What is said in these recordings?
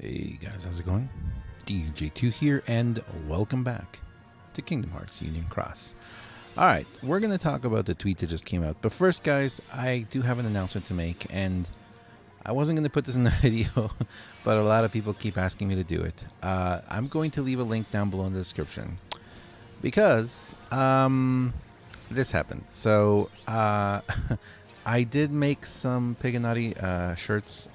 Hey guys, how's it going? DJ2 here, and welcome back to Kingdom Hearts Union Cross. Alright, we're going to talk about the tweet that just came out. But first, guys, I do have an announcement to make, and I wasn't going to put this in the video, but a lot of people keep asking me to do it. I'm going to leave a link down below in the description because this happened. So, I did make some Pigginatti shirts,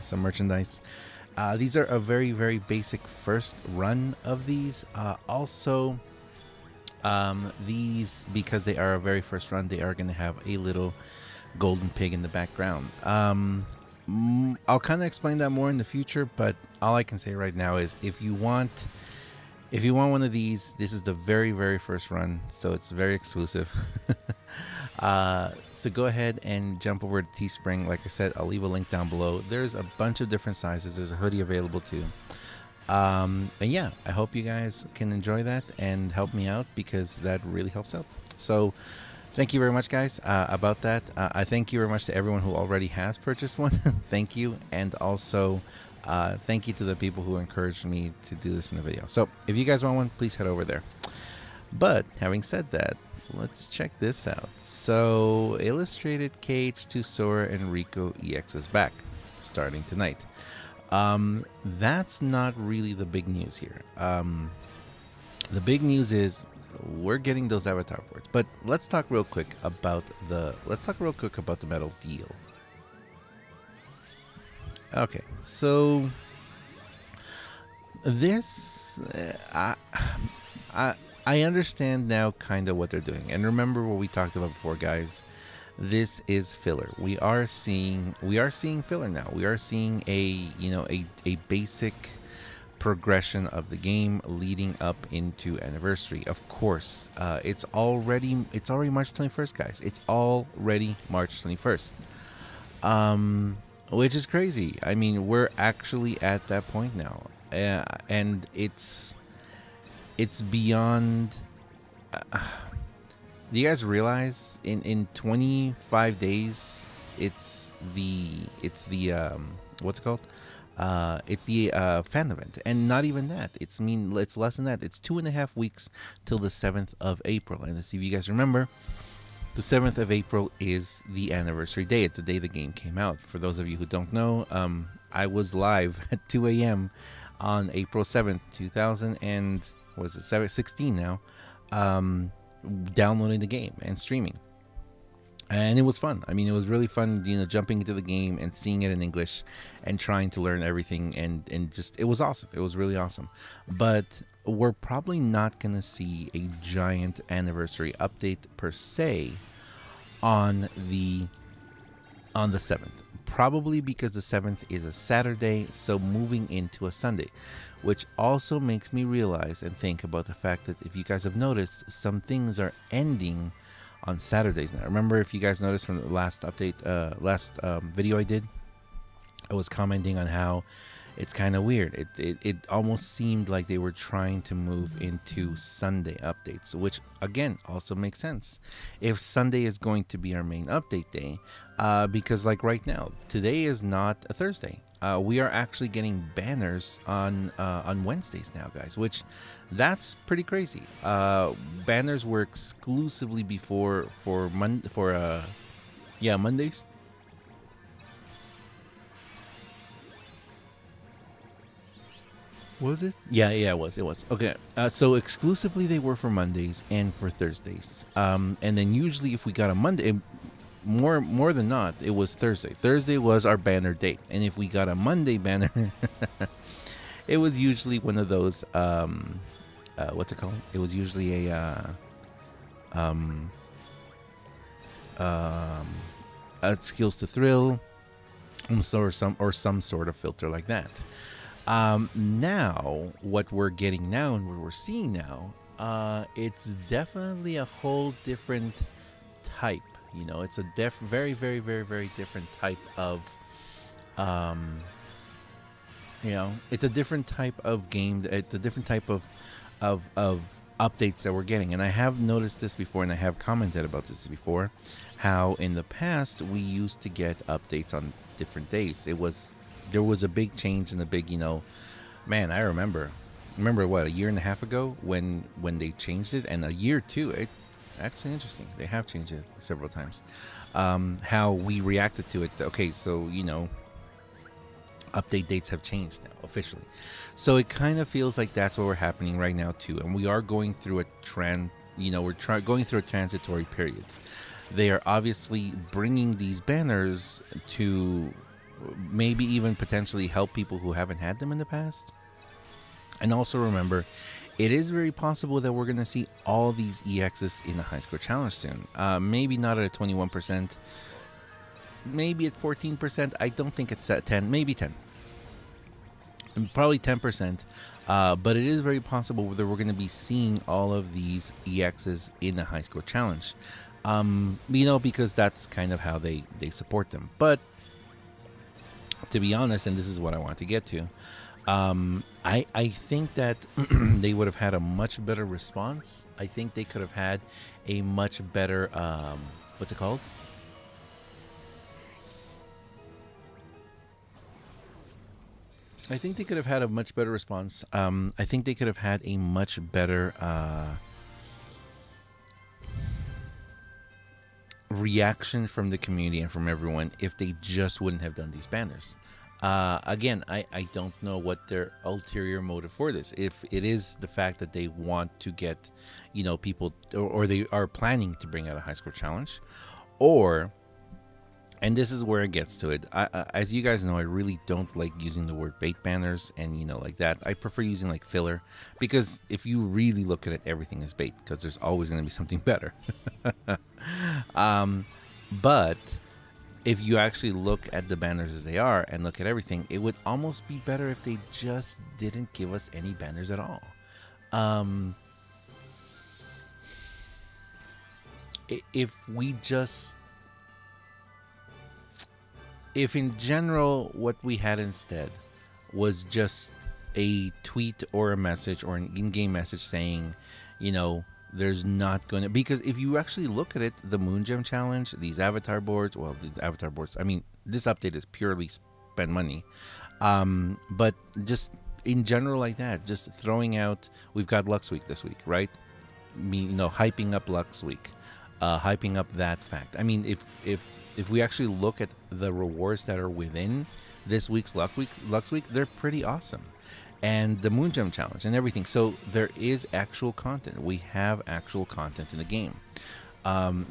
some merchandise. These are a very, very basic first run of these. These, because they are a very first run, they are going to have a little golden pig in the background. I'll kind of explain that more in the future, but all I can say right now is if you want one of these, this is the very, very first run, so it's very exclusive. So go ahead and jump over to Teespring. Like I said, I'll leave a link down below. There's a bunch of different sizes. There's a hoodie available too. And yeah, I hope you guys can enjoy that and help me out, because that really helps out. So thank you very much, guys, about that. I thank you very much to everyone who already has purchased one. Thank you. And also thank you to the people who encouraged me to do this in the video. So if you guys want one, please head over there. But having said that, let's check this out. So, Illustrated KH2 Sora and Rico EX is back, starting tonight. That's not really the big news here. The big news is we're getting those avatar boards. But let's talk real quick about the metal deal. Okay, so this I understand now kind of what they're doing. And remember what we talked about before, guys. This is filler. We are seeing filler now. We are seeing a basic progression of the game leading up into anniversary. Of course, it's already March 21st, guys. It's already March 21st. Which is crazy. I mean, we're actually at that point now. And it's beyond. Do you guys realize in 25 days it's the what's it called? It's the fan event, and not even that. It's less than that. It's 2.5 weeks till the 7th of April. And if you guys remember, the 7th of April is the anniversary day. It's the day the game came out. For those of you who don't know, I was live at 2 a.m. on April 7th, 2016 now, downloading the game and streaming. And it was fun. I mean, it was really fun, jumping into the game and seeing it in English and trying to learn everything, and just, it was awesome. It was really awesome. But we're probably not going to see a giant anniversary update per se on the 7th. Probably because the 7th is a Saturday, so moving into a Sunday. Which also makes me realize and think about the fact that, if you guys have noticed, some things are ending on Saturdays now. Remember, if you guys noticed from the last update, video I did, I was commenting on how it's kind of weird. It almost seemed like they were trying to move into Sunday updates, which again also makes sense if Sunday is going to be our main update day, because like right now, today is not a Thursday. We are actually getting banners on Wednesdays now, guys, which that's pretty crazy. Banners were exclusively before for Mondays. Was it? Yeah, it was. Okay. So exclusively they were for Mondays and for Thursdays. And then usually if we got a Monday, more than not, it was Thursday. Thursday was our banner date, and if we got a Monday banner, it was usually one of those what's it called? It was usually a skills to thrill, or some sort of filter like that. Now what we're getting now and what we're seeing now, it's definitely a whole different type. It's a very, very, very, very different type of, it's a different type of game. It's a different type of updates that we're getting. And I have noticed this before, and I have commented about this before, how in the past we used to get updates on different days. It was there was a big change and a big, man, I remember what, a year and a half ago when they changed it, and a year too. It's actually interesting. They have changed it several times. How we reacted to it. Okay, so update dates have changed now officially. So it kind of feels like that's what we're happening right now too, and we are going through a trend. Going through a transitory period. They are obviously bringing these banners to maybe even potentially help people who haven't had them in the past. And also remember, it is very possible that we're going to see all these EXs in the high score challenge soon. Maybe not at a 21%, maybe at 14%. I don't think it's at 10, maybe 10. Probably 10%. But it is very possible that we're going to be seeing all of these EXs in the high score challenge. Because that's kind of how they support them. But to be honest, and this is what I want to get to, I think that they would have had a much better response. I think they could have had a much better, what's it called? I think they could have had a much better response. I think they could have had a much better reaction from the community and from everyone if they just wouldn't have done these banners. Again, I don't know what their ulterior motive for this. If it is the fact that they want to get, people, or they are planning to bring out a high score challenge, or, and this is where it gets to it. As you guys know, I really don't like using the word bait banners and like that. I prefer using like filler, because if you really look at it, everything is bait, because there's always going to be something better. But if you actually look at the banners as they are and look at everything, it would almost be better if they just didn't give us any banners at all. If in general what we had instead was just a tweet or a message or an in-game message saying, there's not going to, because if you actually look at it, the Moon Gem Challenge, these avatar boards, I mean, this update is purely spend money. But just in general like that, just throwing out, we've got Lux Week this week, right? Hyping up Lux Week, hyping up that fact. I mean, if we actually look at the rewards that are within this week's Lux Week, they're pretty awesome. And the Moon Gem Challenge and everything. So there is actual content. We have actual content in the game.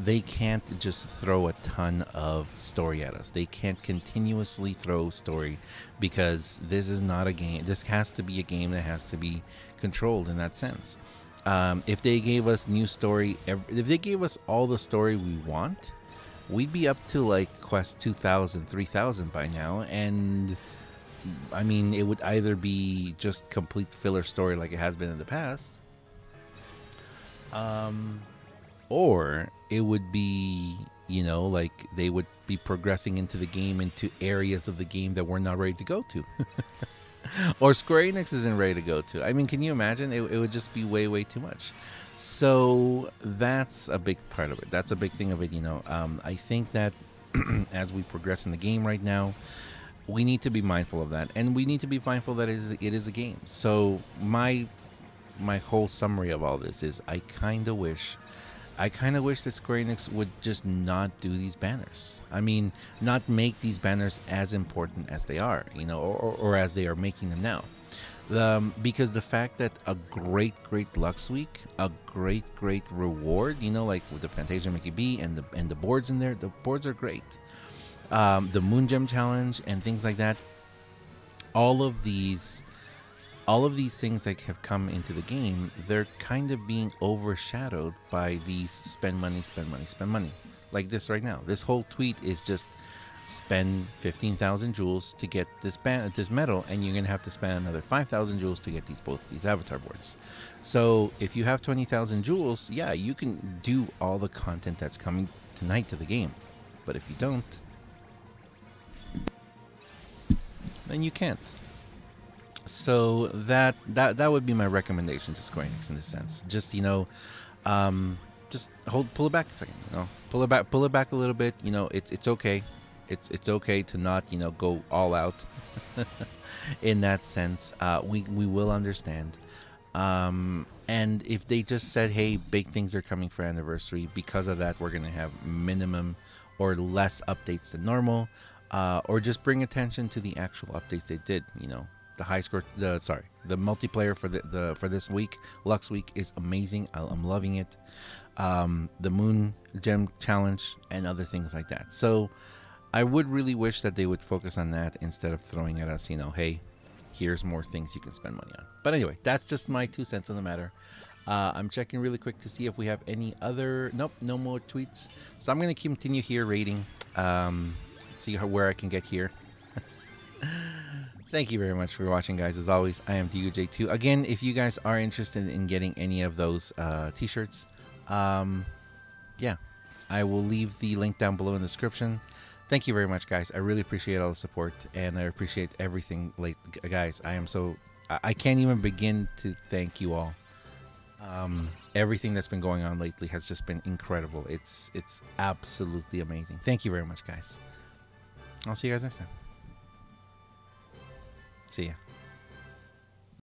They can't just throw a ton of story at us. They can't continuously throw story, because this is not a game. This has to be a game that has to be controlled in that sense. If they gave us new story, if they gave us all the story we want, we'd be up to like Quest 2000, 3000 by now. And I mean, it would either be just complete filler story like it has been in the past, or it would be, like they would be progressing into the game, into areas of the game that we're not ready to go to. Or Square Enix isn't ready to go to. I mean, can you imagine? It would just be way, way too much. So that's a big part of it. That's a big thing of it, I think that as we progress in the game right now, we need to be mindful of that, and we need to be mindful that it is a game. So my whole summary of all this is, I kind of wish that Square Enix would just not do these banners. I mean, not make these banners as important as they are, or as they are making them now. Because the fact that a great Lux Week, a great reward, like with the Fantasia Mickey B and the boards in there, the boards are great. The Moon Gem Challenge and things like that. All of these things that have come into the game, they're kind of being overshadowed by these spend money. Like this right now. This whole tweet is just spend 15,000 jewels to get this medal, and you're gonna have to spend another 5,000 jewels to get both these avatar boards. So if you have 20,000 jewels, yeah, you can do all the content that's coming tonight to the game. But if you don't, then you can't. So that would be my recommendation to Square Enix in this sense. Just just pull it back a second. Pull it back a little bit. It's okay. It's okay to not, go all out in that sense. We will understand. And if they just said, hey, big things are coming for anniversary, because of that, we're gonna have minimum or less updates than normal, or just bring attention to the actual updates they did. The high score, the multiplayer for for this week, Lux Week, is amazing. I'm loving it. The Moon Gem Challenge and other things like that. So I would really wish that they would focus on that instead of throwing at us, hey, here's more things you can spend money on. But anyway, that's just my 2 cents on the matter. I'm checking really quick to see if we have any other. Nope, no more tweets. So I'm going to continue here rating. See where I can get here. Thank you very much for watching, guys. As always, I am DUJ2. Again, if you guys are interested in getting any of those t-shirts, yeah, I will leave the link down below in the description. Thank you very much, guys. I really appreciate all the support, and I appreciate everything. Like, guys, I can't even begin to thank you all. Everything that's been going on lately has just been incredible. It's absolutely amazing. Thank you very much, guys. I'll see you guys next time. See ya.